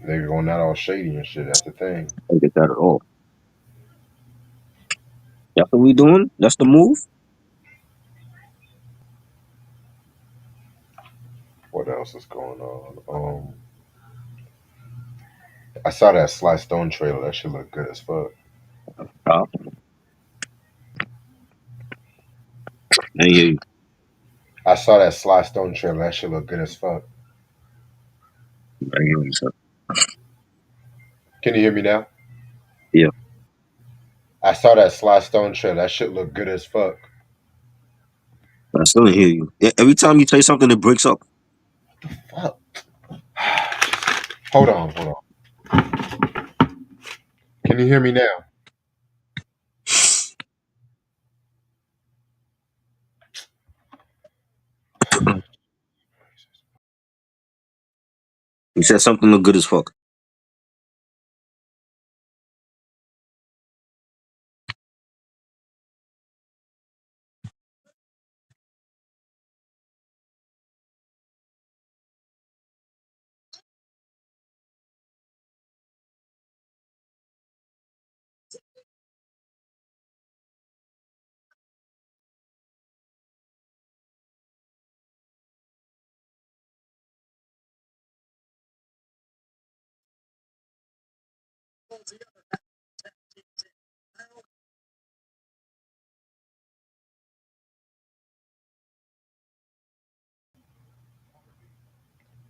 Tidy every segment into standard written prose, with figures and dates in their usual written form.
They're going out all shady and shit. That's the thing. I don't get that at all. That's what we doing. That's the move. What else is going on? I saw that Sly Stone trailer. That shit look good as fuck. Uh, I hear you. I saw that Sly Stone trailer. That shit look good as fuck. I hear you, sir. Can you hear me now? Yeah, I saw that Sly Stone trailer. That shit look good as fuck. I still hear you. Every time you say something, it breaks up. Fuck. Hold on, hold on. Can you hear me now? You said something look good as fuck.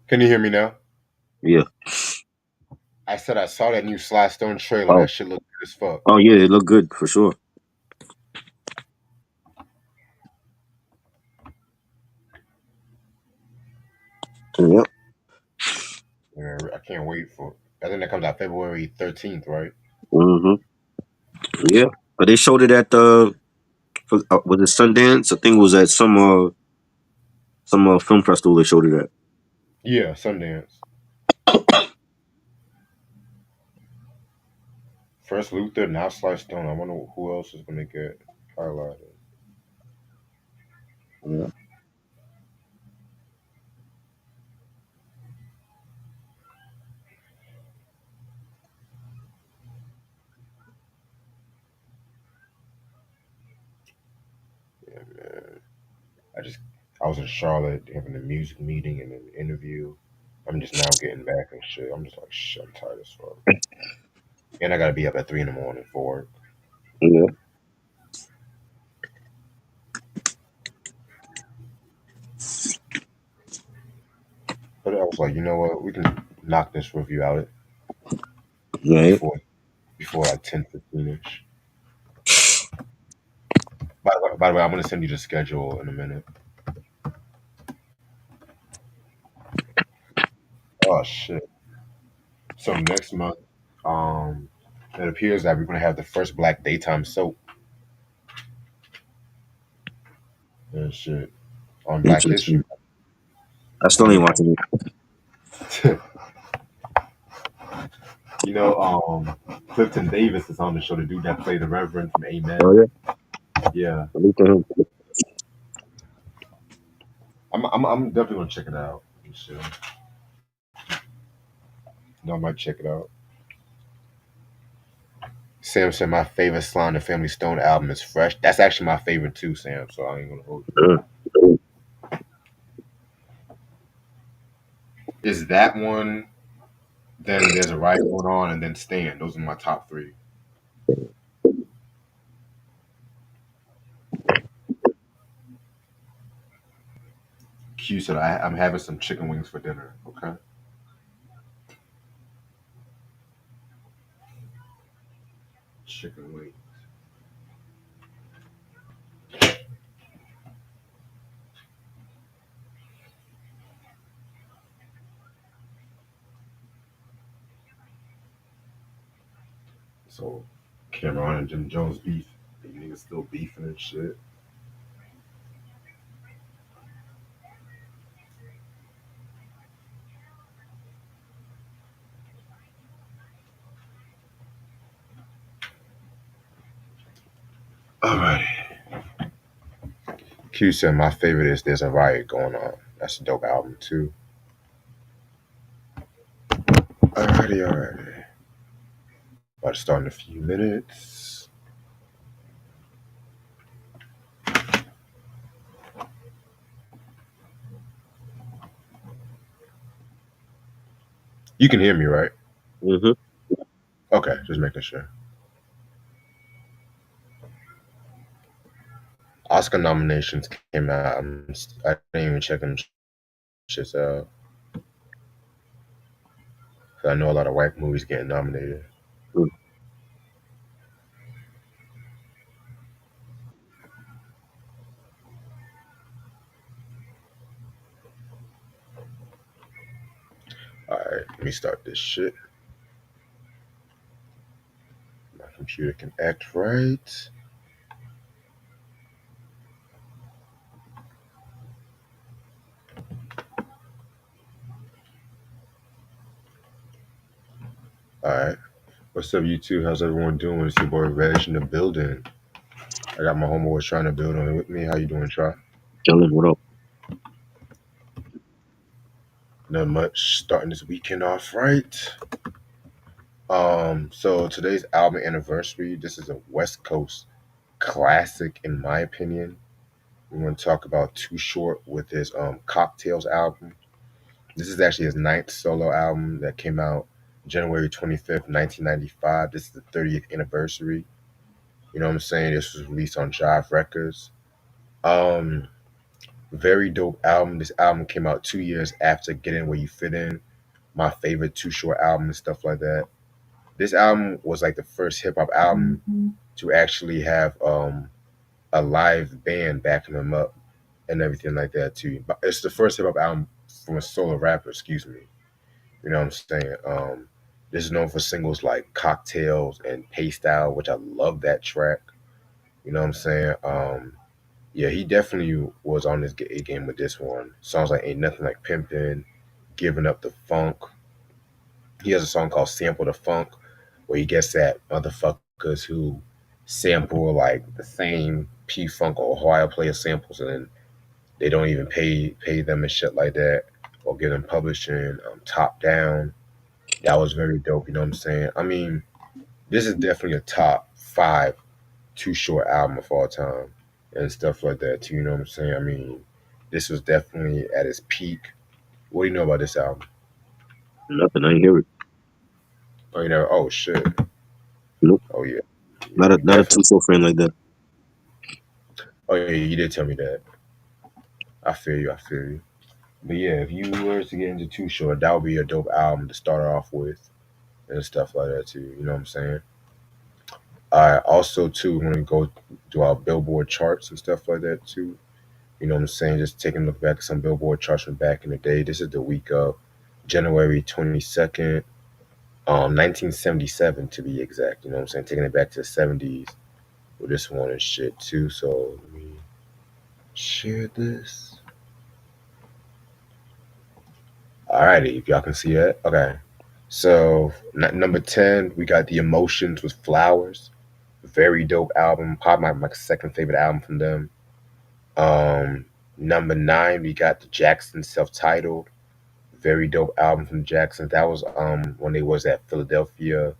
Can you hear me now? Yeah. I said I saw that new Sly Stone trailer. Oh, That shit look good as fuck. oh yeah, it look good for sure. Yep. Yeah, I can't wait for. I think that comes out February 13th, right? Mm-hmm. Yeah. But they showed it at the was it Sundance? I think it was at some film festival. They showed it at. Yeah, Sundance. First Luther, now Sly Stone. I wonder who else is gonna get highlighted. Yeah. Yeah, man. I just I was in Charlotte having a music meeting and an interview. I'm just now getting back and shit. I'm just like shit. I'm tired as fuck. And I gotta be up at 3 in the morning for work. Yeah. But I was like, you know what? We can knock this review out Right. before like 10:15 ish. By the way, I'm gonna send you the schedule in a minute. Oh shit. So next month, um, it appears that we're gonna have the first black daytime soap and shit on Black History. Interesting. I still ain't watching it. you know, Clifton Davis is on the show. The dude that played the Reverend from Oh Amen. yeah. Yeah, Look at him. I'm definitely gonna check it out. And shit. No, I might check it out. Sam said my favorite Sly and the Family Stone album is Fresh. That's actually my favorite too, Sam. So I ain't gonna hold you. Yeah. Is that one? Then there's a riot going on, and then Stand. Those are my top three. Q said I'm having some chicken wings for dinner. Okay. Chicken wings. So Cameron and Jim Jones beef. You niggas still beefing and shit. Alrighty. Q said my favorite is There's a Riot Going On. That's a dope album too. Alrighty, alrighty. About to start in a few minutes. You can hear me, right? Mm-hmm. Okay, just making sure. Oscar nominations came out. I didn't even check them shits out. I know a lot of whack movies getting nominated. Alright, let me start this shit. My computer can act right. Alright. What's up, you two? How's everyone doing? It's your boy Reg in the building. I got my homeboys trying to build on it with me. How you doing, Try? Chilling. What up? Not much. Starting this weekend off right. So today's album anniversary. This is a West Coast classic, in my opinion. We're going to talk about Too Short with his Cocktails album. This is actually his ninth solo album that came out January 25th, 1995. This is the 30th anniversary. You know what I'm saying? This was released on Jive Records. Um, Very dope album. This album came out 2 years after Get In Where You Fit In, my favorite Too Short album and stuff like that. This album was like the first hip hop album to actually have a live band backing them up and everything like that too. But it's the first hip hop album from a solo rapper, excuse me. You know what I'm saying? This is known for singles like Cocktails and Paste Out, which I love that track. You know what I'm saying? Yeah, he definitely was on his A game with this one. Songs like Ain't Nothing Like Pimpin', Giving Up the Funk. He has a song called Sample the Funk where he gets at motherfuckers who sample like the same P Funk or Ohio player samples and then they don't even pay them and shit like that or give them publishing top down. That was very dope, you know what I'm saying? I mean, this is definitely a top five Too Short album of all time and stuff like that too, you know what I'm saying? I mean, this was definitely at its peak. What do you know about this album? Nothing. I ain't hear it. Oh, you know, oh shit. Nope. Oh yeah. Yeah, Not a you not a too definitely. short friend like that. Oh yeah, you did tell me that. I feel you. I feel you. But yeah, if you were to get into Too Short, that would be a dope album to start off with and stuff like that too. You know what I'm saying? I also too want to go do our Billboard charts and stuff like that too. You know what I'm saying? Just taking a look back at some Billboard charts from back in the day. This is the week of January 22nd, 1977 to be exact. You know what I'm saying? Taking it back to the 70s with this one and shit too. So let me share this. Alrighty, if y'all can see that. Okay. So number 10, we got The Emotions with Flowers. Very dope album. Probably my second favorite album from them. Um, Number 9, we got The Jacksons self-titled. Very dope album from the Jacksons. That was when they was at Philadelphia.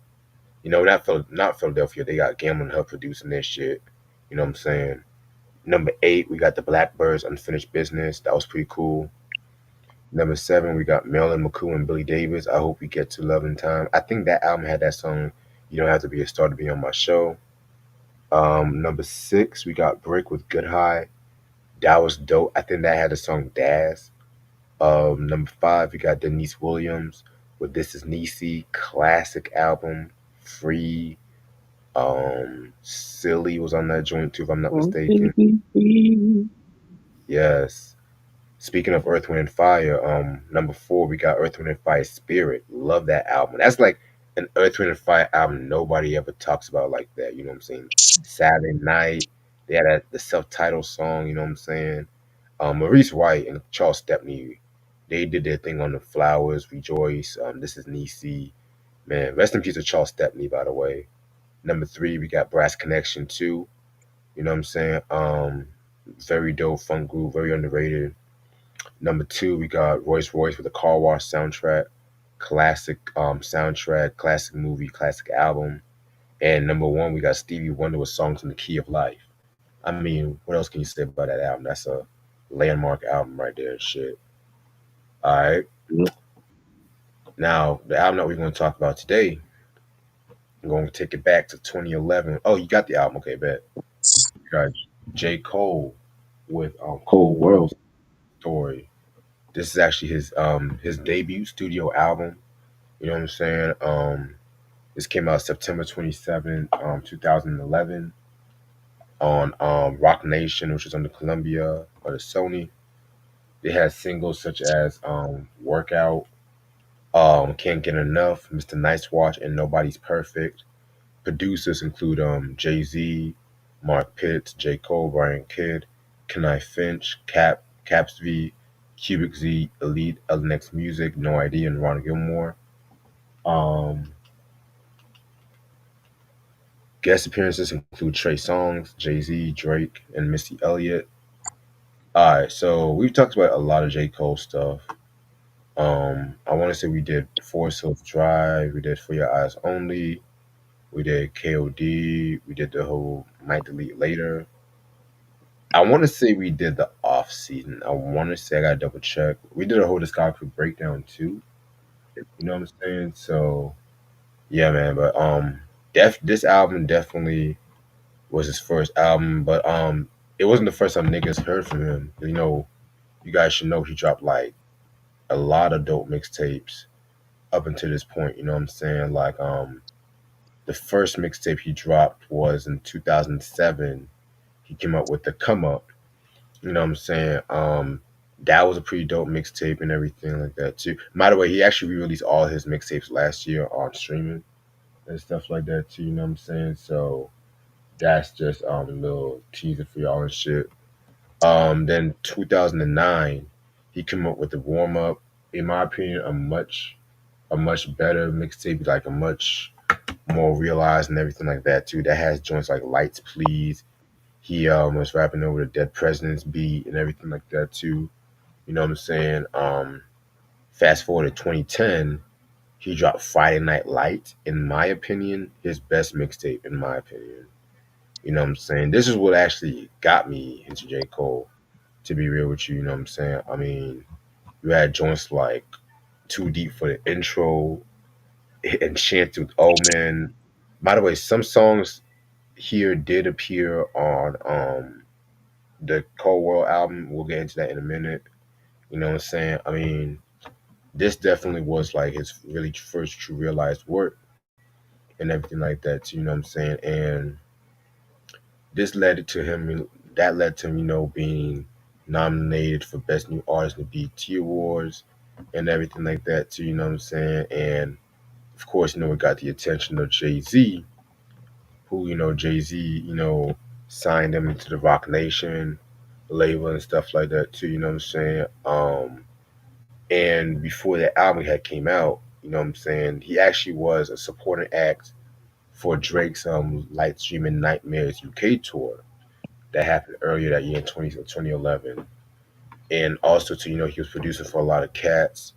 You know, not Philadelphia. They got Gambling Hub producing this shit. You know what I'm saying? Number 8, we got the Blackbirds Unfinished Business. That was pretty cool. Number 7, we got Marilyn McCool and Billy Davis. I hope we get to Love in Time. I think that album had that song. You don't have to be a star to be on my show. Number 6, we got Break with Good High. That was dope. I think that had the song Daz. Number 5, we got Denise Williams with This Is Niecy, classic album. Free. Silly was on that joint too, if I'm not Oh, mistaken. baby, free. Yes. Speaking of Earth, Wind, and Fire, number 4, we got Earth, Wind, and Fire Spirit. Love that album. That's like an Earth, Wind, and Fire album nobody ever talks about like that. You know what I'm saying? Saturday Night. They had the self-titled song. You know what I'm saying? Maurice White and Charles Stepney, they did their thing on the Flowers, Rejoice. This is Niecy. Man, rest in peace to Charles Stepney, by the way. Number 3, we got Brass Connection 2. You know what I'm saying? Very dope, fun group, very underrated. Number 2, we got Royce Royce with the Car Wash soundtrack. classic soundtrack, classic movie, classic album. And number one, we got Stevie Wonder with Songs in the Key of Life. I mean, what else can you say about that album? That's a landmark album right there and shit. All right. Yeah. Now, the album that we're going to talk about today, I'm going to take it back to 2011. Oh, you got the album. Okay, bet. You got J. Cole with Cold Cold World World. Story. This is actually his debut studio album. You know what I'm saying? This came out September 27th, 2011 on Rock Nation, which is under Columbia or the Sony. They had singles such as Workout, Can't Get Enough, Mr. Nice Watch, and Nobody's Perfect. Producers include Jay-Z, Mark Pitts, J. Cole, Brian Kidd, Kenai Finch, Caps V, Cubic Z, Elite, Next Music, No ID, and Ron Gilmore. Um, Guest appearances include Trey Songz, Jay-Z, Drake, and Missy Elliott. All right, so we've talked about a lot of J. Cole stuff. I want to say we did Forest Hills Drive, we did For Your Eyes Only, we did KOD, we did the whole Might Delete Later. I want to say we did the off season. I want to say I got to double check. We did a whole discography breakdown too. You know what I'm saying? So yeah, man. But this album definitely was his first album, but it wasn't the first time niggas heard from him. You know, you guys should know he dropped like a lot of dope mixtapes up until this point. You know what I'm saying? Like the first mixtape he dropped was in 2007. He came up with the Come Up. You know what I'm saying? That was a pretty dope mixtape and everything like that too. By the way, he actually re-released all his mixtapes last year on streaming and stuff like that too. You know what I'm saying? So that's just a little teaser for y'all and shit. Then 2009, he came up with the Warm Up. In my opinion, a much better mixtape, like a much more realized and everything like that too. That has joints like Lights Please. He was rapping over the Dead President's beat and everything like that too. You know what I'm saying? Fast forward to 2010, he dropped Friday Night Lights. In my opinion, his best mixtape. In my opinion, you know what I'm saying? This is what actually got me into J. Cole. To be real with you, you know what I'm saying? I mean, you had joints like Too Deep for the intro, Enchanted with Omen. By the way, some songs here did appear on the Cold World album. We'll get into that in a minute. You know what I'm saying? I mean, this definitely was like his really first true realized work and everything like that. You know what I'm saying? And this led to him. That led to him, being nominated for Best New Artist in the BET Awards and everything like that too. You know what I'm saying? And of course, it got the attention of Jay Z, who Jay Z, signed him into the Rock Nation label and stuff like that too. You know what I'm saying? And before that album had came out, you know what I'm saying, he actually was a supporting act for Drake's Light Streaming Nightmares UK tour that happened earlier that year in 2011. And also to he was producing for a lot of cats.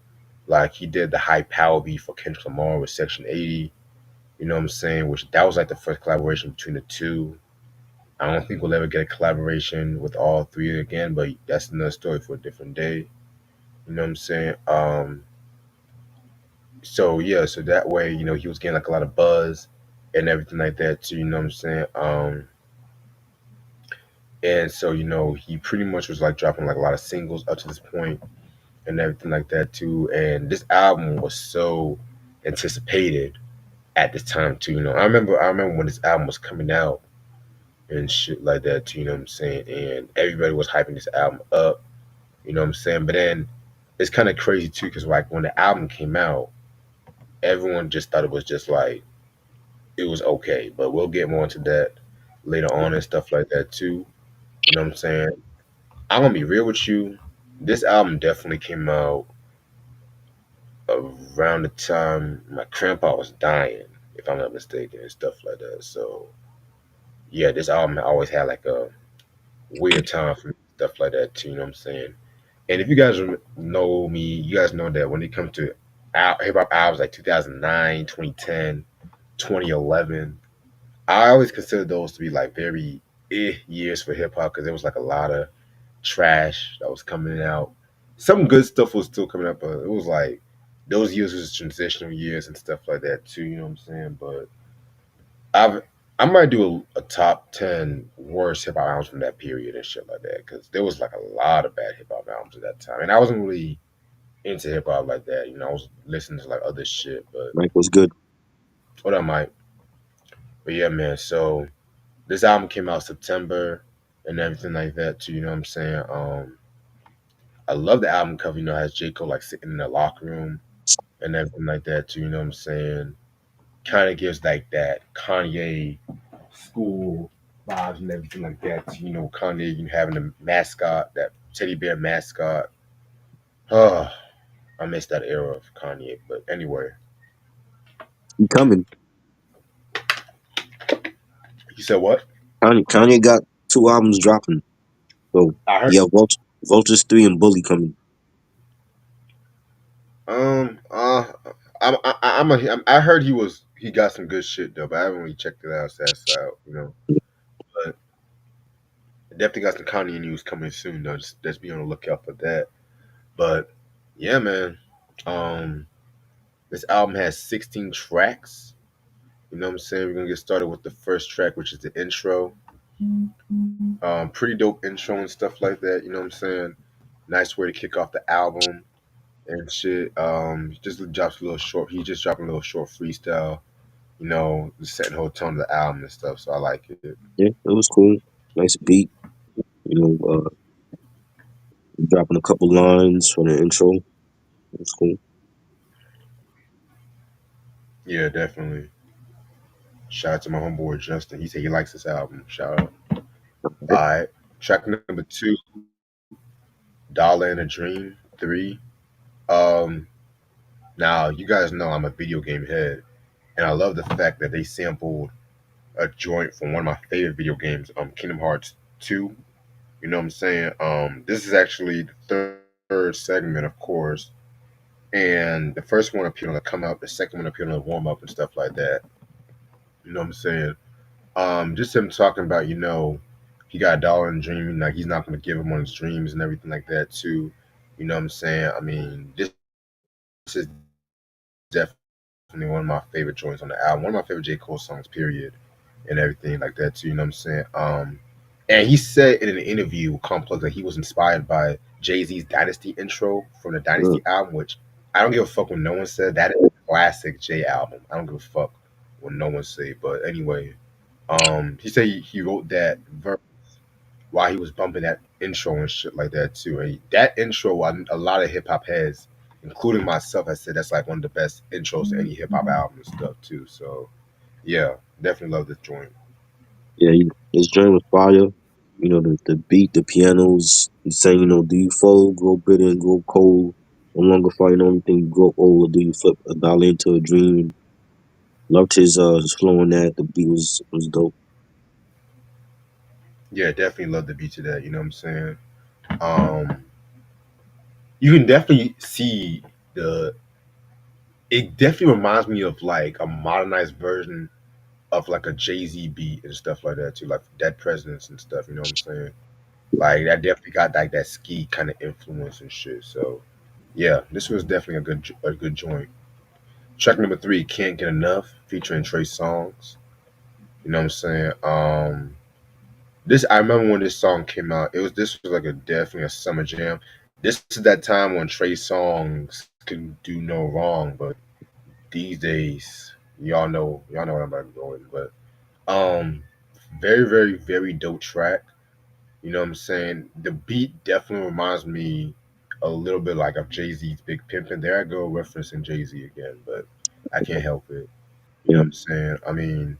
Like he did the High Power beat for Kendrick Lamar with Section 80. You know what I'm saying? Which that was like the first collaboration between the two. I don't think we'll ever get a collaboration with all three again, but that's another story for a different day. You know what I'm saying? So yeah, so that way, he was getting like a lot of buzz and everything like that too, you know what I'm saying? And so, he pretty much was like dropping like a lot of singles up to this point and everything like that too. And this album was so anticipated at this time too. I remember when this album was coming out and shit like that too, you know what I'm saying? And everybody was hyping this album up, you know what I'm saying? But then it's kind of crazy too, because like when the album came out, everyone just thought it was just like it was okay. But we'll get more into that later on and stuff like that too. You know what I'm saying? I'm gonna be real with you. This album definitely came out around the time my grandpa was dying, if I'm not mistaken, and stuff like that. So yeah, this album always had like a weird time for me, stuff like that too. You know what I'm saying? And if you guys know me, you guys know that when it comes to hip hop albums like 2009, 2010, 2011. I always consider those to be like very years for hip hop because there was like a lot of trash that was coming out. Some good stuff was still coming up, but it was like those years was transitional years and stuff like that too. You know what I'm saying? But I've I might do a top 10 worst hip hop albums from that period and shit like that because there was like a lot of bad hip hop albums at that time, and I wasn't really into hip hop like that. You know, I was listening to like other shit. But Mike was good. what I might, but yeah, man. So this album came out September and everything like that too. You know what I'm saying? I love the album cover. You know, it has J.Cole like sitting in the locker room and everything like that too. You know what I'm saying? Kind of gives like that Kanye school vibes and everything like that. Too. You know, Kanye, you having a mascot, that teddy bear mascot. Oh, I miss that era of Kanye. But anyway, He coming. you said what? Kanye got 2 albums dropping. So I heard. yeah, Vultures 3 and Bully coming. Um. Uh. I heard he got some good shit though, but I haven't really checked it out. So that's out. You know, but definitely got some Kanye news coming soon though. Just be on the lookout for that. But yeah, man. Um. This album has 16 tracks. You know what I'm saying? We're gonna get started with the first track, which is the intro. Pretty dope intro and stuff like that. You know what I'm saying? Nice way to kick off the album and shit. Just drops a little short. He just dropping a little short freestyle. You know, just setting the whole tone of the album and stuff. So I like it. Yeah, it was cool. Nice beat. You know, dropping a couple lines for the intro. It was cool. Yeah, definitely. Shout out to my homeboy Justin. He said he likes this album. Shout out. All right. Track number two, Dollar in a Dream 3. Um, Now you guys know I'm a video game head, and I love the fact that they sampled a joint from one of my favorite video games, Kingdom Hearts 2. You know what I'm saying? This is actually the third segment, of course. And the first one appeared on the come up, the second one appeared on the warm up and stuff like that. You know what I'm saying? Just him talking about, he got a dollar in dreaming, like he's not gonna give him on his dreams and everything like that too. You know what I'm saying? I mean, this is definitely one of my favorite joints on the album. One of my favorite J. Cole songs, period, and everything like that too. You know what I'm saying? And he said in an interview with Complex that he was inspired by Jay Z's Dynasty intro from the Dynasty album, which I don't give a fuck when no one said that is a classic J album. I don't give a fuck what no one say. But anyway, he said he wrote that verse while he was bumping that intro and shit like that too. And that intro, a lot of hip hop heads, including myself, has said that's like one of the best intros to any hip hop album and stuff too. So yeah, definitely love this joint. Yeah, his joint was fire. You know, the beat, the pianos. He's saying, do you fall, grow bitter, and grow cold? No longer find anything, you grow old, or do you flip a dollar into a dream? Loved his flow on that. The beat was dope. Yeah, definitely love the beat to that. You know what I'm saying? Um, you can definitely see the. It definitely reminds me of like a modernized version of like a Jay Z beat and stuff like that too, like Dead Presidents and stuff. You know what I'm saying? Like that definitely got like that ski kind of influence and shit. So yeah, this was definitely a good joint. Track number three, Can't Get Enough, featuring Trey Songs. You know what I'm saying? This I remember when this song came out. This was like a definitely a summer jam. This is that time when Trey Songs can do no wrong, but these days, y'all know what I'm about to go in. But very, very, very dope track. You know what I'm saying? The beat definitely reminds me a little bit like of Jay Z's Big Pimpin'. There I go referencing Jay Z again, but I can't help it. You know Yeah, what I'm saying? I mean,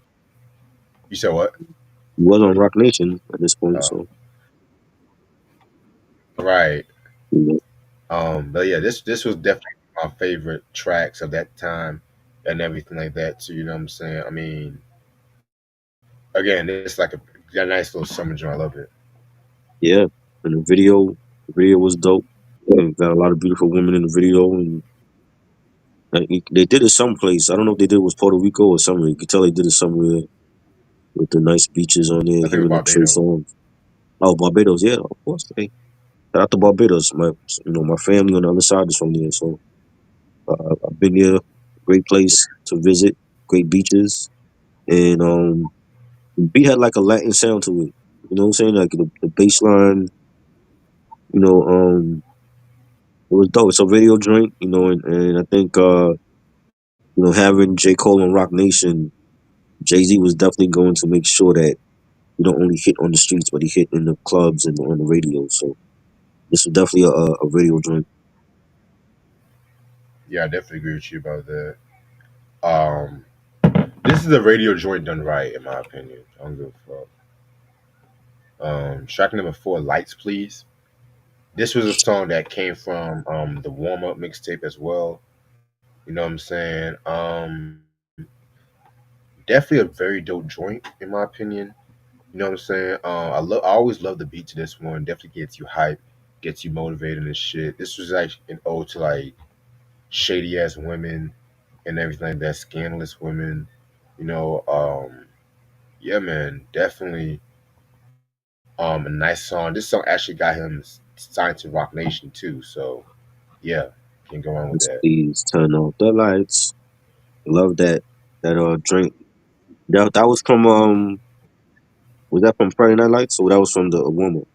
you said what? he was on Rock Nation at this point, Uh, so right. you know, But yeah, this was definitely my favorite tracks of that time and everything like that too. You know what I'm saying? I mean, again, it's like a nice little summer joint. I love it. yeah. And the video was dope. Yeah, got a lot of beautiful women in the video, and Like, they did it someplace. I don't know if they did it was Puerto Rico or somewhere. You could tell they did it somewhere with the nice beaches on there, I think him it was and Trey Barbados. Songz. Oh, Barbados, yeah, of course. Hey, shout out to Barbados. My family on the other side is from there, so I've been there. Great place to visit. Great beaches, and the beat had like a Latin sound to it. You know what I'm saying? Like the bass line. You know, it was dope. It's a radio joint. And I think having J. Cole and Rock Nation, Jay-Z was definitely going to make sure that he don't only hit on the streets, but he hit in the clubs and on the radio. So this was definitely a radio joint. Yeah, I definitely agree with you about that. Um, this is a radio joint done right, in my opinion. I don't give a fuck. Track number four, Lights Please. This was a song that came from the warm up mixtape as well. You know what I'm saying? Definitely a very dope joint, in my opinion. You know what I'm saying? I always love the beat to this one. Definitely gets you hype, gets you motivated and shit. This was like an ode to like shady ass women and everything like that, scandalous women. You know, yeah, man, definitely a nice song. This song actually got him signed to Rock Nation too. So yeah, can't go wrong with Let's that. please turn off the lights. Love that drink. That was from was that from Friday Night Lights or that was from the warm up?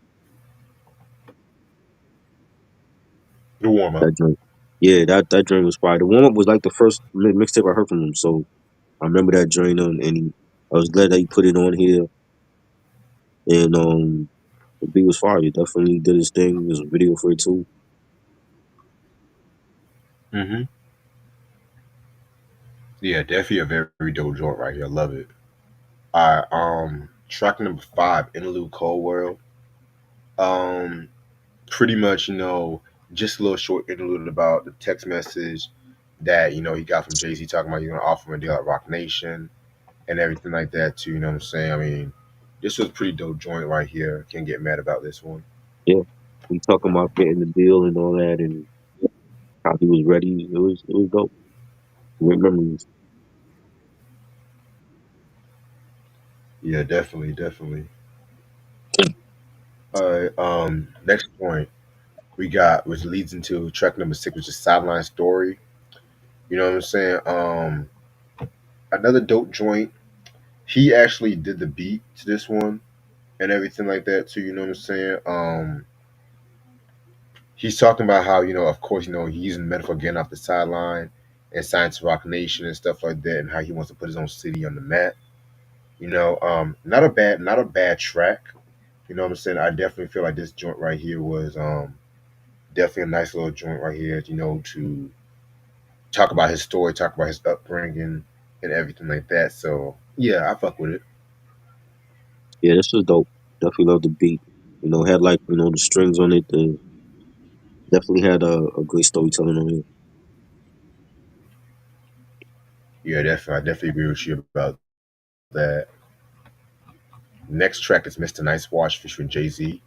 The warm up. That drink. Yeah, that drink was fire. The warm up was like the first mixtape I heard from him, so I remember that joint I was glad that he put it on here, and the beat was fire. He definitely did his thing. There's a video for it too. Hmm. Yeah, definitely a very dope joint right here. I love it. All right, track number five, Interlude Cold World. Um, Pretty much, just a little short interlude about the text message that he got from Jay Z talking about he's gonna offer him a deal at Rock Nation and everything like that too. You know what I'm saying? I mean, this was a pretty dope joint right here. Can't get mad about this one. Yeah, he talking about getting the deal and all that, and how he was ready. It was dope. Great memories. Yeah, definitely, definitely. All right. Next point we got, which leads into track number six, which is Sideline Story. You know what I'm saying? Another dope joint. He actually did the beat to this one and everything like that too. You know what I'm saying? He's talking about how of course, he's using metaphor getting off the sideline and signed to Rock Nation and stuff like that, and how he wants to put his own city on the map. Not a bad track. You know what I'm saying? I definitely feel like this joint right here was definitely a nice little joint right here. To talk about his story, talk about his upbringing, and everything like that. So yeah, I fuck with it. Yeah, this was dope. Definitely love the beat. Had like the strings on it. Definitely had a great storytelling on it. Yeah, definitely. I definitely agree with you about that. Next track is Mr. Nice Watch featuring Jay Z.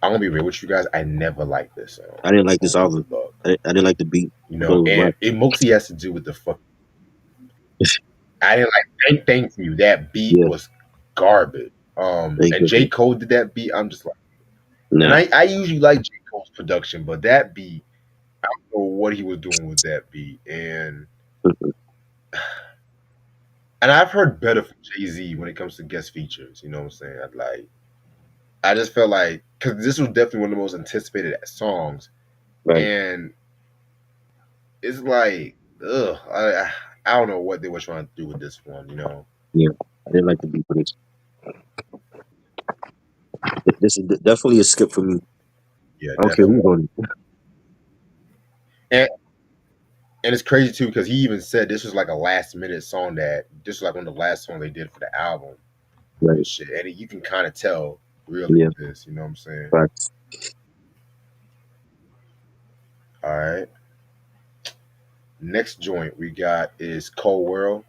I'm gonna be real with you guys. I never liked this song. I didn't I like don't this give a album. fuck. I didn't like the beat. I thought it was And whack. it mostly has to do with the fucking beat. I didn't like. Thank you. That beat Yeah, was garbage. thank And J you. Cole did that beat. I'm just like, and Nah. I usually like J Cole's production, but that beat, I don't know what he was doing with that beat. And I've heard better from Jay Z when it comes to guest features. You know what I'm saying? I just felt like because this was definitely one of the most anticipated songs, Right. and it's like, ugh, I don't know what they were trying to do with this one. Yeah, I didn't like the beat for this. This is definitely a skip for me. Yeah, I don't care definitely. who's on it. And and it's crazy too because he even said this was like a last minute song that this was like one of the last songs they did for the album and Right. shit. And you can kind of tell really Yeah. this. You know what I'm saying? Facts. All right. Next joint we got is Cold World.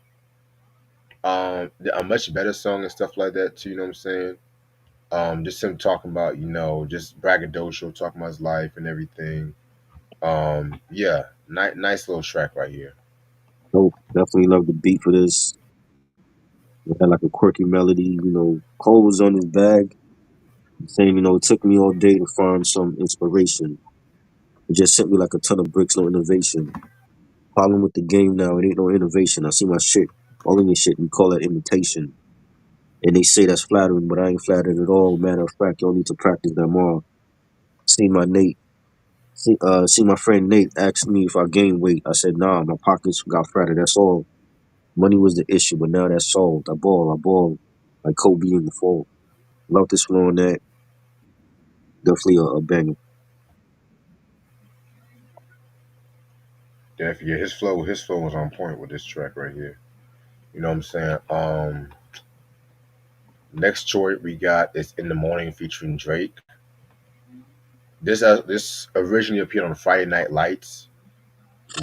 A much better song and stuff like that too. You know what I'm saying? Just him talking about just braggadocio, talking about his life and everything. Yeah, nice little track right here. Dope. Definitely love the beat for this. It had like a quirky melody. Cole was on his bag, saying, it took me all day to find some inspiration. It just sent me like a ton of bricks, no innovation. Problem with the game now, it ain't no innovation. I see my shit, all in your shit, we call that imitation. And they say that's flattering, but I ain't flattered at all. Matter of fact, y'all need to practice that more. See my Nate, see my friend Nate asked me if I gained weight. I said, nah, my pockets got fatter, that's all. Money was the issue, but now that's solved. I ball, like Kobe in the fall. Love this flow on that. Definitely a banger. Definitely, yeah, his flow was on point with this track right here. You know what I'm saying? Next choice we got is "In the Morning" featuring Drake. This originally appeared on Friday Night Lights,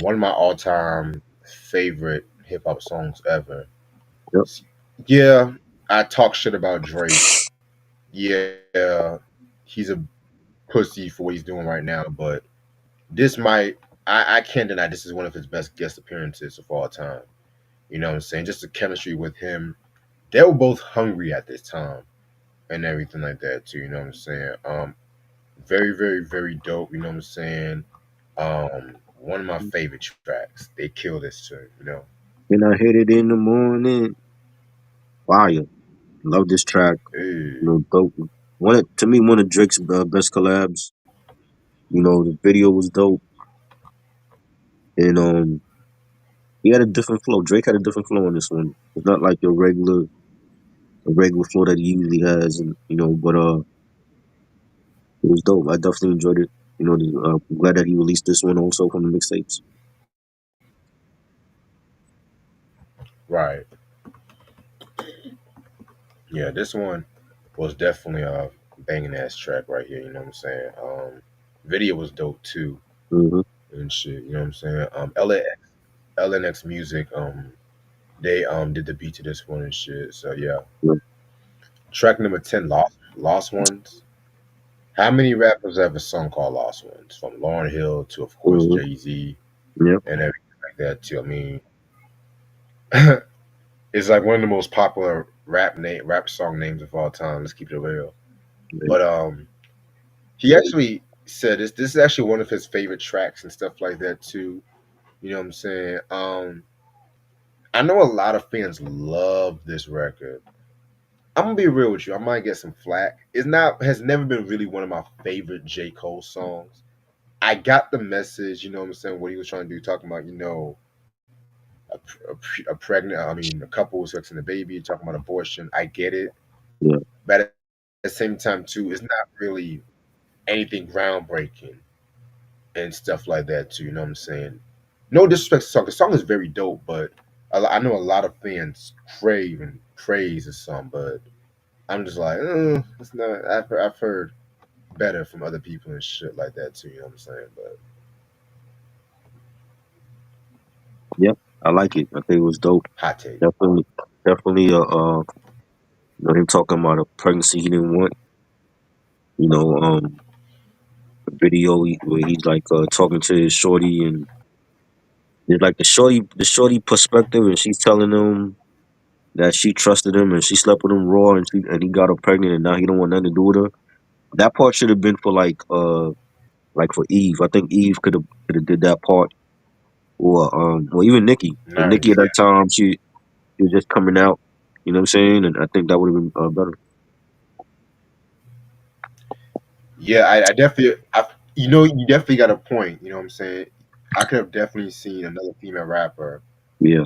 one of my all-time favorite hip hop songs ever. Yep. Yeah, I talk shit about Drake. Yeah, he's a pussy for what he's doing right now, but this might I can't deny this is one of his best guest appearances of all time. You know what I'm saying? Just the chemistry with him. They were both hungry at this time and everything like that too. You know what I'm saying? Very, very, very dope. You know what I'm saying? One of my favorite tracks. They kill this too. You know. And I hit it in the morning. Fire. Love this track. Hey, Dope. To me, one of Drake's best collabs. The video was dope. And he had a different flow. Drake had a different flow on this one. It's not like your regular flow that he usually has, and but it was dope. I definitely enjoyed it. I'm glad that he released this one also from the mixtapes. right. Yeah, this one was definitely a banging ass track right here. You know what I'm saying? Video was dope too Mm-hmm. and shit. You know what I'm saying? LNX Music. They did the beat to this one and shit. So yeah. Yeah. Track number 10, Lost Ones. How many rappers have a song called Lost Ones? From Lauryn Hill to, of course, Mm-hmm. Jay-Z Yeah. and everything like that too. I mean, it's like one of the most popular rap song names of all time. Let's keep it real. Yeah. But he actually said this is actually one of his favorite tracks and stuff like that too. You know what I'm saying? I know a lot of fans love this record. I'm gonna be real with you. I might get some flack. It's not has never been really one of my favorite J. Cole songs. I got the message, you know what I'm saying, what he was trying to do, talking about, a pregnant, I mean, a couple was fixing a baby, talking about abortion. I get it. Yeah. But at the same time, too, it's not really anything groundbreaking and stuff like that, too. You know what I'm saying? No disrespect to the song. The song is very dope, but I know a lot of fans crave and praise the song, but I'm just like, it's not. I've heard better from other people and shit like that, too. You know what I'm saying? But Yeah. I like it. I think it was dope. hot take. Definitely, definitely. Him talking about a pregnancy he didn't want. A video where he's like talking to his shorty, and there's like the shorty perspective, and she's telling him that she trusted him and she slept with him raw, and he got her pregnant, and now he don't want nothing to do with her. That part should have been for like for Eve. I think Eve could have did that part, or even Nikki. But Nah, Nikki at that time, she was just coming out. You know what I'm saying? And I think that would have been better. yeah, I definitely, you definitely got a point. You know what I'm saying? I could have definitely seen another female rapper Yeah,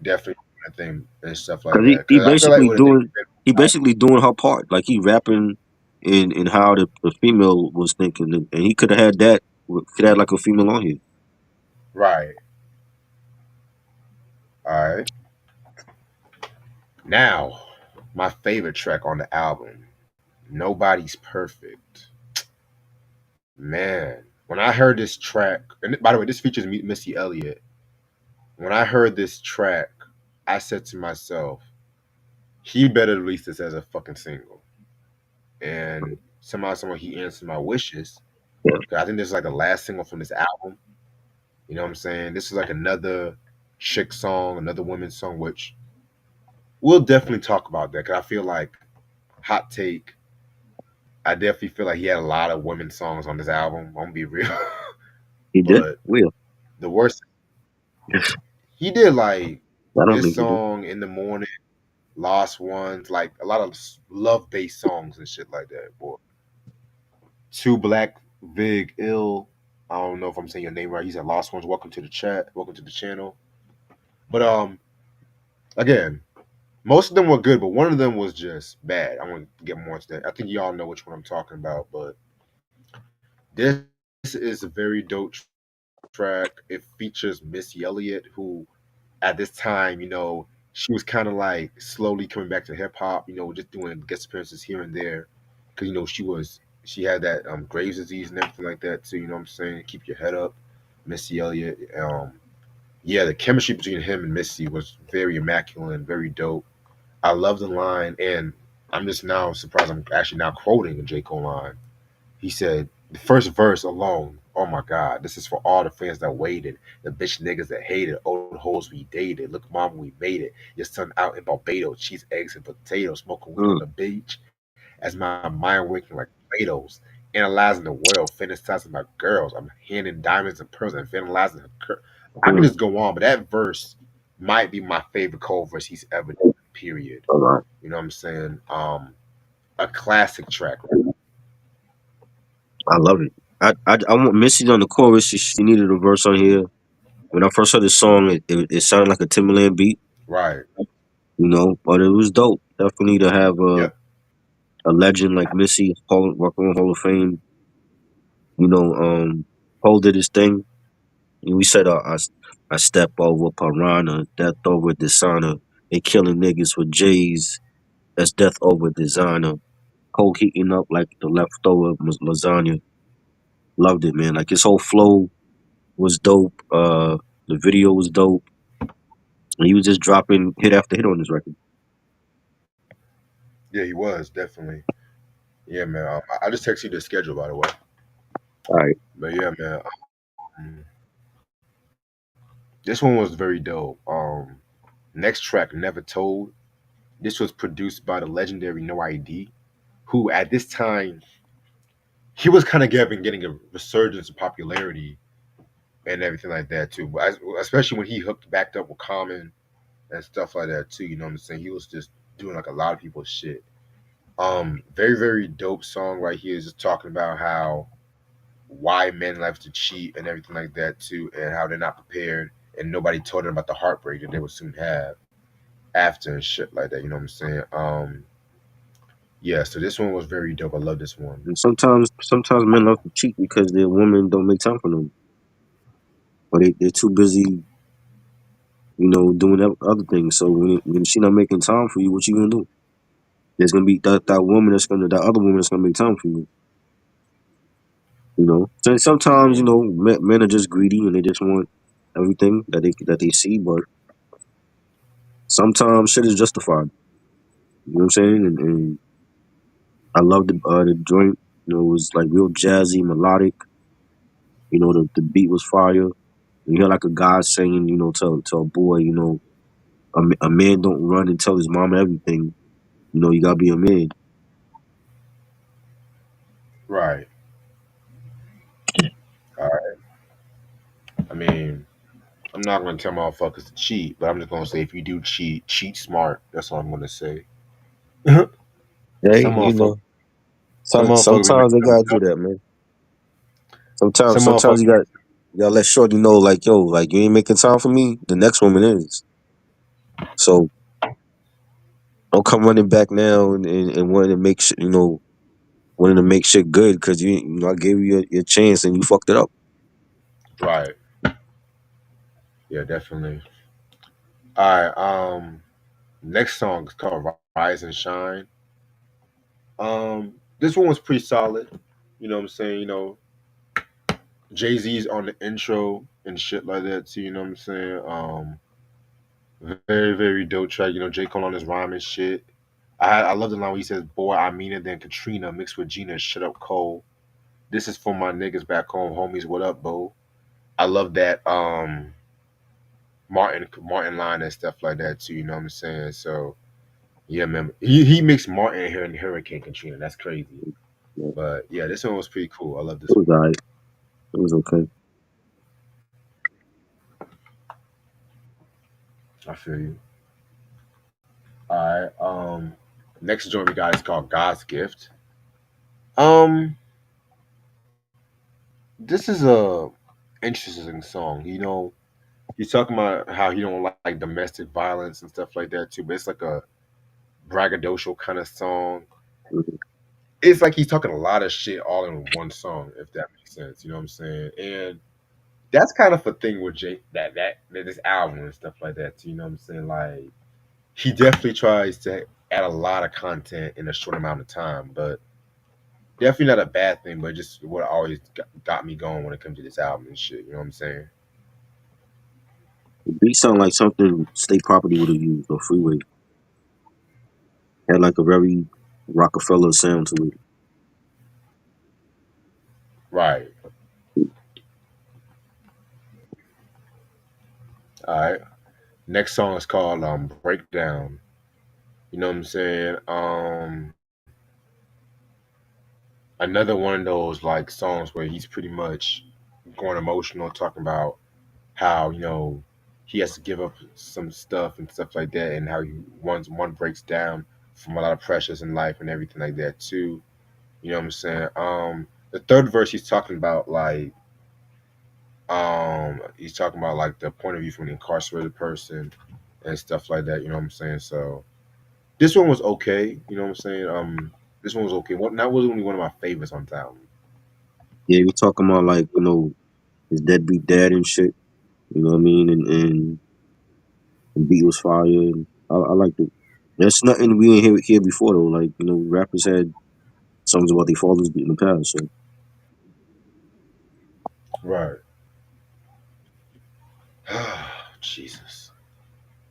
definitely doing that thing and stuff like because that. he Because I feel like it would have he been basically doing her part. Like he rapping in how the female was thinking, and he could have had that. Could have had like a female on here. right. All right. Now, my favorite track on the album, "Nobody's Perfect." Man, when I heard this track, and by the way, this features Missy Elliott. When I heard this track, I said to myself, he better release this as a fucking single. And somehow, someone he answered my wishes. Yeah, 'Cause I think this is like the last single from this album. You know what I'm saying? This is like another chick song, another women's song, which we'll definitely talk about that. Cause I feel like hot take. I definitely feel like he had a lot of women's songs on this album. I'm gonna be real, he did. but Will. the worst he did like I don't this think he did. song in the morning, Lost Ones, like a lot of love based songs and shit like that. Boy, Two Black Vig Ill. I don't know if I'm saying your name right. He said Lost Ones. Welcome to the chat. Welcome to the channel. But again, most of them were good, but one of them was just bad. I'm gonna get more into that. I think y'all know which one I'm talking about, but this is a very dope track. It features Missy Elliott, who at this time, she was kind of like slowly coming back to hip hop, just doing guest appearances here and there, because she had that Graves' disease and everything like that too. You know what I'm saying? Keep your head up, Missy Elliott. Yeah, the chemistry between him and Missy was very immaculate and very dope. I love the line, and I'm just now surprised I'm actually now quoting a J. Cole line. He said, the first verse alone, oh my God, this is for all the fans that waited, the bitch niggas that hated, old hoes we dated. Look, mama, we made it. Your son out in Barbados, cheese, eggs, and potatoes, smoking weed on Mm, the beach as my mind working like Plato's, analyzing the world, fantasizing about girls. I'm handing diamonds and pearls and vandalizing her. I can mm. just go on, but that verse might be my favorite Cole verse he's ever done, period. All right. You know what I'm saying? A classic track. I love it. I want Missy on the chorus. She needed a verse on here. When I first heard the song, it sounded like a Timberland beat, Right. but it was dope. Definitely to have Yep. a legend like Missy, Rock and Roll Hall of Fame, you know, Cole did his thing. And we said, I step over Piranha, death over dishonor. They killing niggas with J's. That's death over designer. Cole heating up like the leftover lasagna. Loved it, man. Like his whole flow was dope. The video was dope. And he was just dropping hit after hit on this record. Yeah, he was definitely. Yeah, man. I just texted you the schedule, by the way. All right. But yeah, man. This one was very dope. Next track, Never Told. This was produced by the legendary No ID, who at this time he was kind of getting a resurgence of popularity and everything like that too. But especially when he hooked backed up with Common and stuff like that too. You know what I'm saying? He was just doing like a lot of people's shit. Very dope song right here. Is just talking about how why men like to cheat and everything like that too, and how they're not prepared and nobody told them about the heartbreak that they would soon have after and shit like that. You know what I'm saying? Yeah. So this one was very dope. I love this one. And sometimes men love to cheat because their women don't make time for them. Or they're too busy, doing other things. So when she not making time for you, what you gonna do? There's gonna be that other woman that's gonna make time for you. So sometimes Yeah. men are just greedy and they just want everything that they see, but sometimes shit is justified. You know what I'm saying? And I love the joint. It was like real jazzy, melodic. The beat was fire. You hear like a guy saying, to a boy, a man don't run and tell his mama everything. You gotta be a man. Right. All right. I mean, I'm not gonna tell motherfuckers to cheat, but I'm just gonna say if you do cheat, cheat smart. That's all I'm gonna say. Hey, some motherfuckers, some motherfuckers be sometimes they making them gotta do dumb. that, man. Sometimes Some you gotta let shorty know, like, yo, like you ain't making time for me. The next woman is. So don't come running back now and wanting to make wanting to make shit good because I gave you your chance and you fucked it up. right. Yeah, definitely. All right. Next song is called "Rise and Shine." This one was pretty solid. You know what I'm saying? Jay Z's on the intro and shit like that too. You know what I'm saying? Very dope track. J Cole on his rhyme and shit. I love the line where he says, "Boy, I mean it." Then Katrina mixed with Gina, shut up Cole. This is for my niggas back home, homies. What up, Bo? I love that Martin line and stuff like that too. You know what I'm saying? So yeah, man. He mixed Martin here and Hurricane Katrina. That's crazy. Yeah, But yeah, this one was pretty cool. I love it this was one. alright. It was okay. I feel you. All right. Next joint we got is called God's Gift. Um, this is a interesting song. You know, he's talking about how he don't like domestic violence and stuff like that too. But it's like a braggadocio kind of song. Mhm. It's like he's talking a lot of shit all in one song, if that makes sense. You know what I'm saying? And that's kind of a thing with Jake that this album and stuff like that. Too, you know what I'm saying? Like he definitely tries to add a lot of content in a short amount of time, but definitely not a bad thing. But just what always got me going when it comes to this album and shit. You know what I'm saying? The beat sounded like something state property would have used or freeway. Had like a very Rockefeller sound to it. Right. All right. Next song is called Breakdown. You know what I'm saying? Another one of those like songs where he's pretty much going emotional, talking about how he has to give up some stuff and stuff like that, and how he once one breaks down from a lot of pressures in life and everything like that too. You know what I'm saying? The third verse he's talking about like he's talking about like the point of view from an incarcerated person and stuff like that. You know what I'm saying? So this one was okay. You know what I'm saying? This one was okay. What that was only one of my favorites on the album. Yeah, we talking about like, his deadbeat dad and shit. You know what I mean? And the beat was fire. And I liked it. That's nothing we ain't hear before though. Like, rappers had songs about their fathers in the past. So Right. Jesus.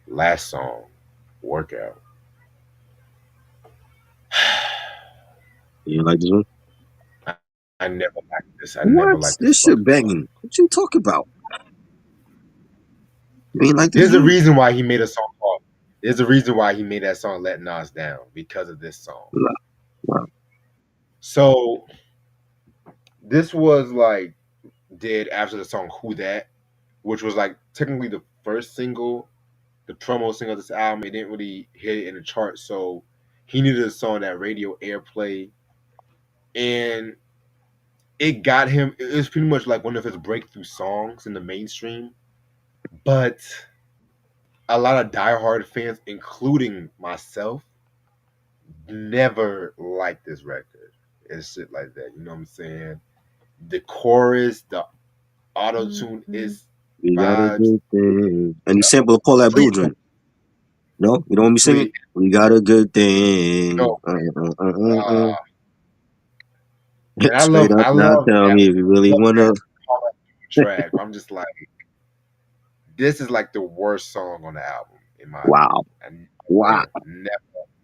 Last song, workout. yeah, like this one. I never liked this. I never What? liked this This shit fucking song. banging. What you talking about? You ain't like this There's a joint? reason why he made a song called. There's a reason why he made that song "Let Nas Down" because of this song. Nah, nah. So this was like did after the song "Who That," which was like technically the first single, the promo single of this album. It didn't really hit it in the chart, so he needed a song that radio airplay, and it got him. It was pretty much like one of his breakthrough songs in the mainstream, but a lot of diehard fans, including myself, never liked this record and shit like that. You know what I'm saying? The chorus, the auto tune is We got a vibes. good thing. And he sampled a Paul Abdul Please, joint. No? You don't want me singing? please, We got a good thing. no. Uh, and Straight up I now, love tell that. me if you really Love wanna. that Paula track. I'm just like, this is like the worst song on the album, in my Wow. opinion. And Wow.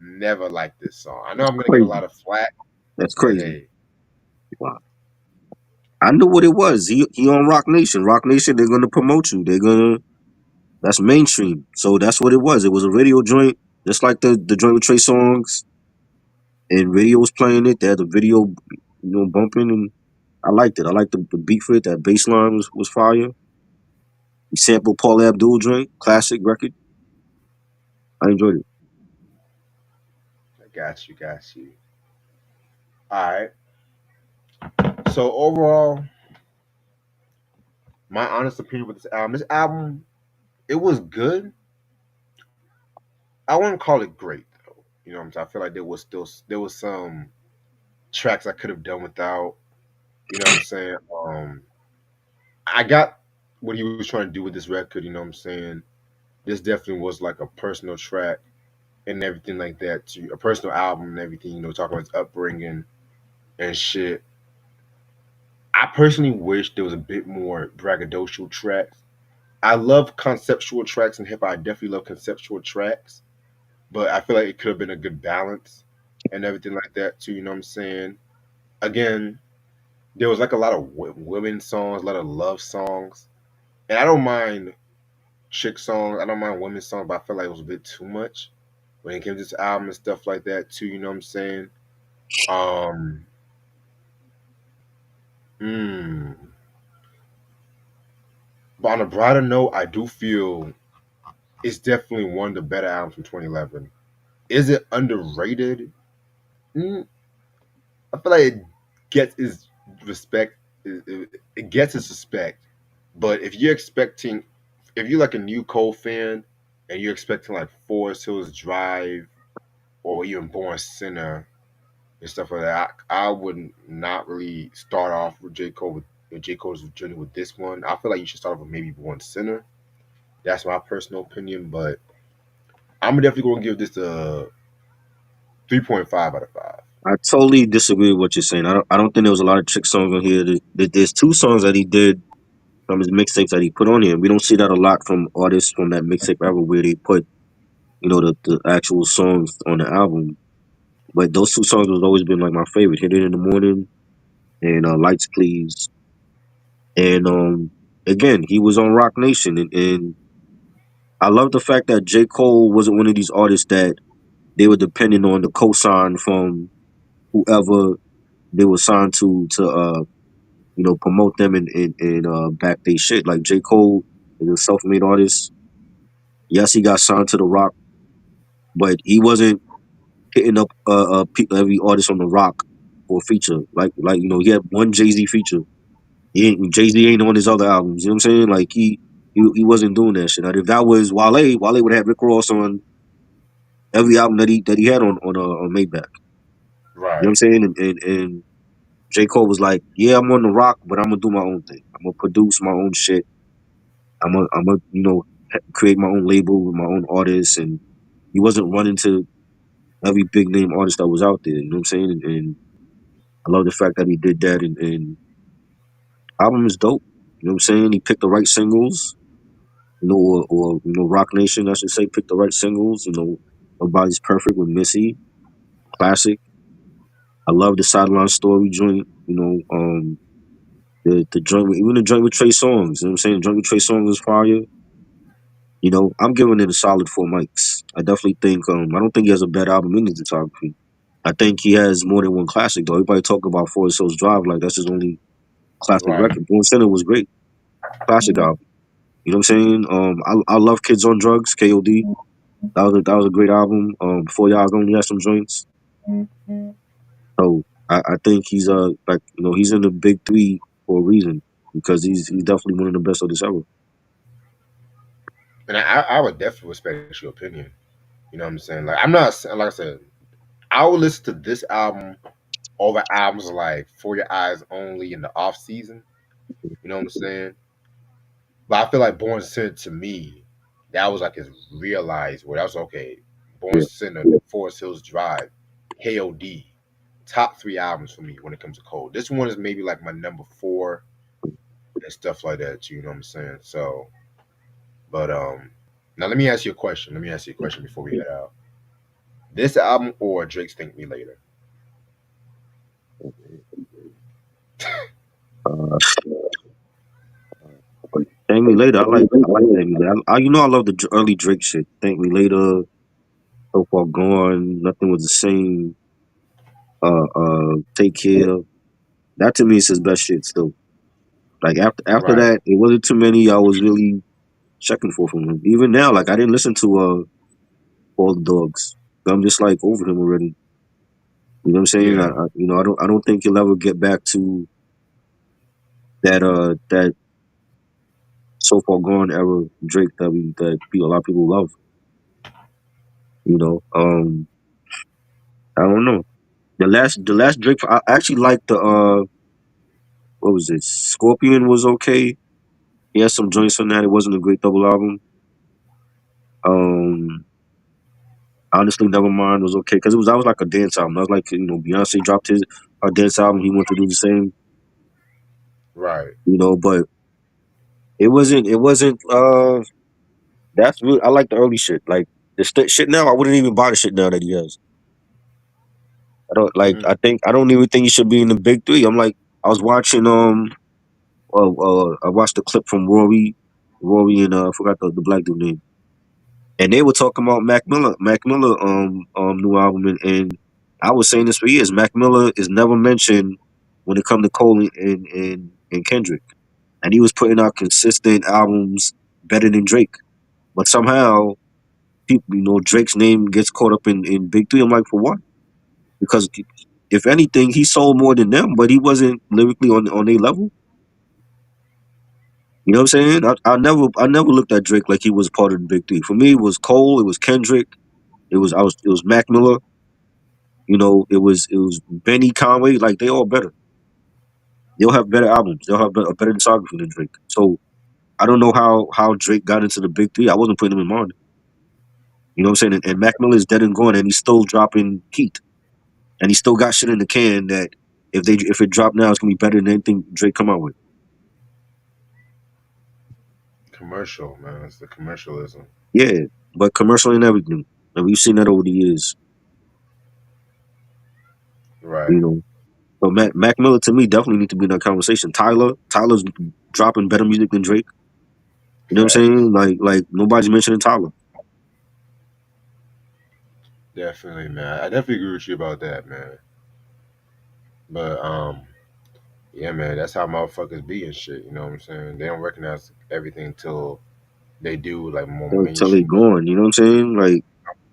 never liked this song. I know That's I'm gonna get a crazy. lot of flack, That's but crazy. hey, Wow. I knew what it was. He on Rock Nation. Rock Nation, they're gonna promote you. That's mainstream. So that's what it was. It was a radio joint, just like the joint with Trey Songs, and radio was playing it. They had the video, bumping, and I liked it. I liked the beat for it. That bass line was fire. He sampled Paul Abdul joint, classic record. I enjoyed it. I got you. All right. So overall, my honest opinion with this album, it was good. I wouldn't call it great though. You know what I'm saying? I feel like there was some tracks I could have done without. You know what I'm saying? I got what he was trying to do with this record. You know what I'm saying? This definitely was like a personal track and everything like that. To a personal album and everything. You know, talking about his upbringing and shit. I personally wish there was a bit more braggadocio tracks. I love conceptual tracks in hip hop. I definitely love conceptual tracks, but I feel like it could have been a good balance and everything like that too. You know what I'm saying? Again, there was like a lot of women songs, a lot of love songs, and I don't mind chick songs. I don't mind women's songs, but I feel like it was a bit too much when it came to this album and stuff like that too. You know what I'm saying? Um, mm. But on a brighter note, I do feel it's definitely one of the better albums from 2011. Is it underrated? Mm, I feel like it gets its respect. It gets its respect. But if you're expecting, if you're like a new Cole fan and you're expecting like Forest Hills Drive or even Born Sinner and stuff like that, I would not really start off with J Cole's journey with this one. I feel like you should start off with maybe Born Sinner. That's my personal opinion, but I'm definitely going to give this a 3.5 out of 5. I totally disagree with what you're saying. I don't think there was a lot of trick songs on here. There's two songs that he did from his mixtapes that he put on here. We don't see that a lot from artists from that mixtape ever, where they put the actual songs on the album. But those two songs has always been like my favorite. Hit It in the Morning and Lights Please. And again, he was on Rock Nation, and I love the fact that J. Cole wasn't one of these artists that they were depending on the cosign from whoever they were signed to promote them and back their shit. Like J. Cole is a self made artist. Yes, he got signed to the Rock, but he wasn't hitting up every artist on the Rock for a feature. Like he had one Jay-Z feature. Jay-Z ain't on his other albums. You know what I'm saying? Like he wasn't doing that shit. Now, if that was Wale would have Rick Ross on every album that he had on Maybach. You know what I'm Right, saying? And J. Cole was like, yeah, I'm on the Rock, but I'm gonna do my own thing. I'm gonna produce my own shit. I'm gonna create my own label with my own artists, and he wasn't running to every big name artist that was out there. You know what I'm saying? And I love the fact that he did that. And album is dope. You know what I'm saying? He picked the right singles. Or Rock Nation, I should say, picked the right singles. Nobody's perfect with Missy, classic. I love the Sideline Story joint. The joint, even the joint with Trey Songz. You know what I'm saying? The joint with Trey Songz is fire. I'm giving it a solid 4 mics. I definitely think I don't think he has a bad album in his discography. I think he has more than one classic though. Everybody talk about Forest Hills Drive like that's his only classic right. record. Born Center was great, classic album. You know what I'm saying? I love Kids on Drugs, KOD. That was a great album. Before y'all only had some joints. So I think he's he's in the big three for a reason because he's definitely one of the best of this era. And I would definitely respect your opinion. You know what I'm saying? Like I'm not like I said, I would listen to this album over albums like For Your Eyes Only in the off season. You know what I'm saying? But I feel like Born Sinner to me, that was like his realized where that was okay. Born Yeah, Sinner, Forest Hills Drive, KOD, top three albums for me when it comes to Cole. This one is maybe like my number four and stuff like that. You know what I'm saying? So, but now let me ask you a question. Let me ask you a question before we head out. This album or Drake's Thank Me Later? uh, Thank Me Later. I like Thank Me Later. I love the early Drake shit. Thank Me Later, So Far Gone, Nothing Was the Same. Take Care. That to me is his best shit still. Like after Right. that, it wasn't too many I was really checking for from him. Even now, like I didn't listen to All the Dogs. I'm just like over him already. You know what I'm saying? Yeah. I don't think he'll ever get back to that So Far Gone era Drake a lot of people love. I don't know. The last Drake I actually liked the what was it? Scorpion was okay. He had some joints on that. It wasn't a great double album. Um, Honestly, Nevermind was okay because that was like a dance album. That was like Beyonce dropped her dance album. He wanted to do the same. Right. But it wasn't. That's really I like the early shit. Like the shit now, I wouldn't even buy the shit now that he has. I don't like. Mm. I don't even think he should be in the big three. I'm like. I was watching I watched a clip from Rory and I forgot the black dude name, and they were talking about Mac Miller new album, and I was saying this for years. Mac Miller is never mentioned when it come to Cole and Kendrick, and he was putting out consistent albums better than Drake, but somehow people, Drake's name gets caught up in Big Three. I'm like, for what? Because if anything, he sold more than them, but he wasn't lyrically on their level. You know what I'm saying? I never looked at Drake like he was part of the Big Three. For me, it was Cole, it was Kendrick, it was Mac Miller. It was Benny Conway. Like they all better. They'll have better albums. They'll have a better discography than Drake. So I don't know how Drake got into the Big Three. I wasn't putting him in mind. You know what I'm saying? And Mac Miller is dead and gone, and he's still dropping heat, and he still got shit in the can that if it dropped now, it's gonna be better than anything Drake come out with. Commercial, man. It's the commercialism. Yeah, but commercial and everything, and we've seen that over the years. You Right. know, so Mac Miller to me definitely need to be in that conversation. Tyler's dropping better music than Drake. You know what I'm Facts. saying? Like nobody's mentioning Tyler. Definitely, man. I definitely agree with you about that, man. But yeah, man, that's how motherfuckers be and shit. You know what I'm saying? They don't recognize everything till they do like more Until they mainstream shit. gone. You know what I'm saying? Like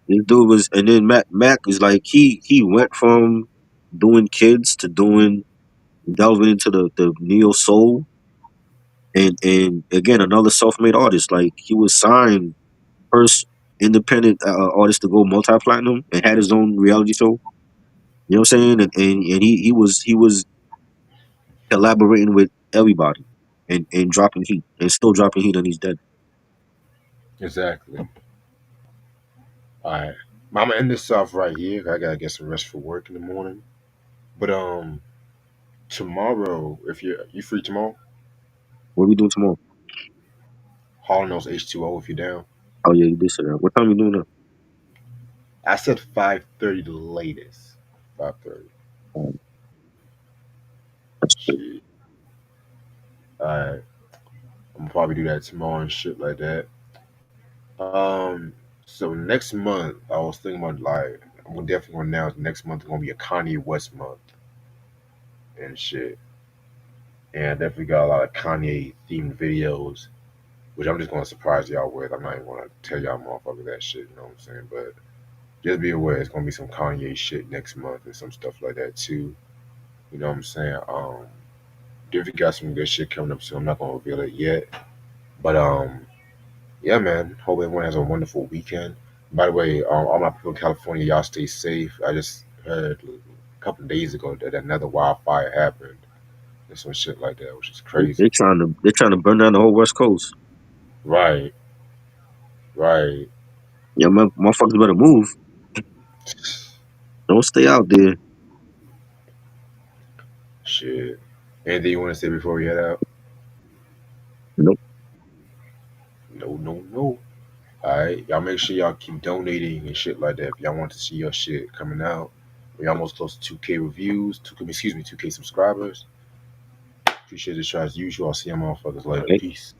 this dude was, and then Mac is like he went from doing kids to doing delving into the neo soul, and again another self made artist. Like he was signed first independent artist to go multi platinum and had his own reality show. You know what I'm saying? And he was collaborating with everybody and dropping heat and still dropping heat, and he's dead. Exactly. All right. I'm gonna end this off right here. I gotta get some rest for work in the morning. But tomorrow, if you free tomorrow, What are we doing tomorrow? hauling those H2O if you're down. Oh yeah, you did say that. What time you doing that? I said 5:30 the latest. 5:30. Um, that's cool. Shit. All right. I'm gonna probably do that tomorrow and shit like that. So next month, I was thinking about like I'm definitely gonna announce next month is gonna be a Kanye West month and shit. And I definitely got a lot of Kanye themed videos, which I'm just gonna surprise y'all with. I'm not even gonna tell y'all motherfuckers that shit. You know what I'm saying? But just be aware, it's gonna be some Kanye shit next month and some stuff like that too. You know what I'm saying? Definitely got some good shit coming up soon. I'm not gonna reveal it yet, but yeah, man. Hope everyone has a wonderful weekend. By the way, all my people in California, y'all stay safe. I just heard a couple of days ago that another wildfire happened and some shit like that, which is crazy. They're trying to burn down the whole West Coast. Right, right. Yeah, motherfuckers better move. Don't stay out there. Shit. Anything you want to say before we head out? Nope. No, no, no. All right, y'all make sure y'all keep donating and shit like that. If y'all want to see your shit coming out, we almost close to 2K reviews, 2K, excuse me, 2K subscribers. Appreciate the show as usual. I'll see you motherfuckers later. Okay. Peace.